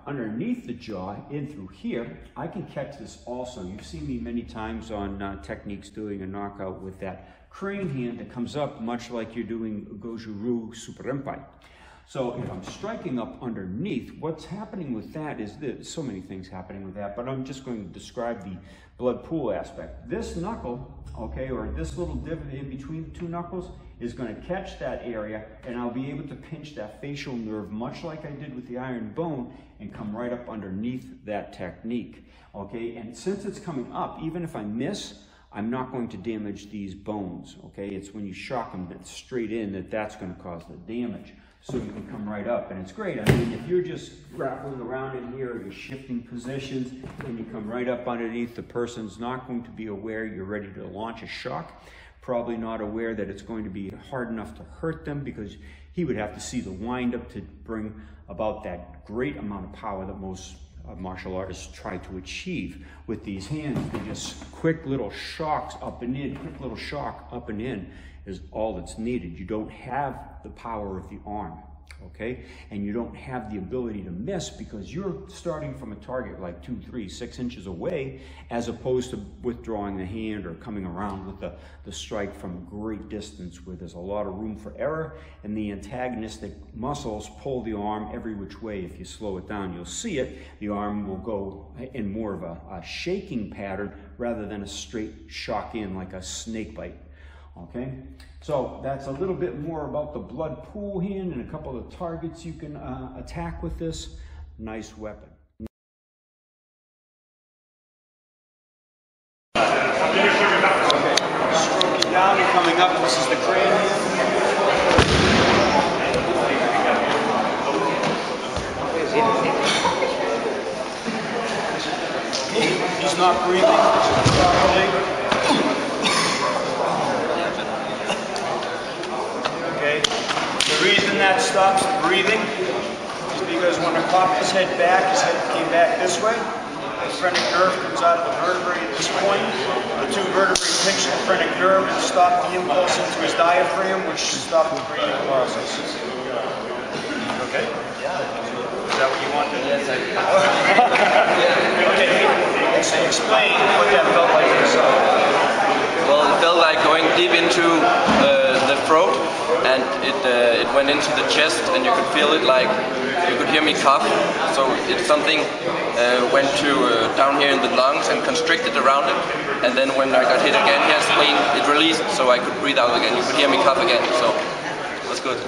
Underneath the jaw, in through here, I can catch this also. You've seen me many times on techniques doing a knockout with that crane hand that comes up much like you're doing Goju-Ryu Superenpai. So if I'm striking up underneath, what's happening with that is there's so many things happening with that, but I'm just going to describe the blood pool aspect. This knuckle, okay, or this little divot in between the two knuckles is going to catch that area, and I'll be able to pinch that facial nerve much like I did with the iron bone and come right up underneath that technique, okay? And since it's coming up, even if I miss, I'm not going to damage these bones, okay? It's when you shock them straight in that's going to cause the damage. So you can come right up, and it's great. I mean, if you're just grappling around in here, you're shifting positions, and you come right up underneath, the person's not going to be aware you're ready to launch a shock, probably not aware that it's going to be hard enough to hurt them, because he would have to see the windup to bring about that great amount of power that most martial artists try to achieve with these hands. They just quick little shocks up and in, quick little shock up and in is all that's needed. You don't have the power of the arm, okay? And you don't have the ability to miss because you're starting from a target like 2, 3, 6 inches away, as opposed to withdrawing the hand or coming around with the strike from a great distance where there's a lot of room for error, and the antagonistic muscles pull the arm every which way. If you slow it down, you'll see it. The arm will go in more of a shaking pattern rather than a straight shock in like a snake bite. Okay, so that's a little bit more about the blood pool hand and a couple of targets you can attack with this nice weapon. Okay, stroking down and coming up, this is the crane hand. He's not breathing properly. The reason that stops the breathing is because when I popped his head came back this way. The phrenic nerve comes out of the vertebrae at this point. The two vertebrae pinch the phrenic nerve and stop the impulse into his diaphragm, which stops the breathing process. Okay? Yeah. Is that what you wanted? Yes, I do. Okay. So explain what that felt like yourself. Well, it felt like going deep into the throat, and it went into the chest, and you could feel it, like you could hear me cough. So it's something went to down here in the lungs and constricted around it, and then when I got hit again here, spleen, it released, so I could breathe out again. You could hear me cough again, so it was good.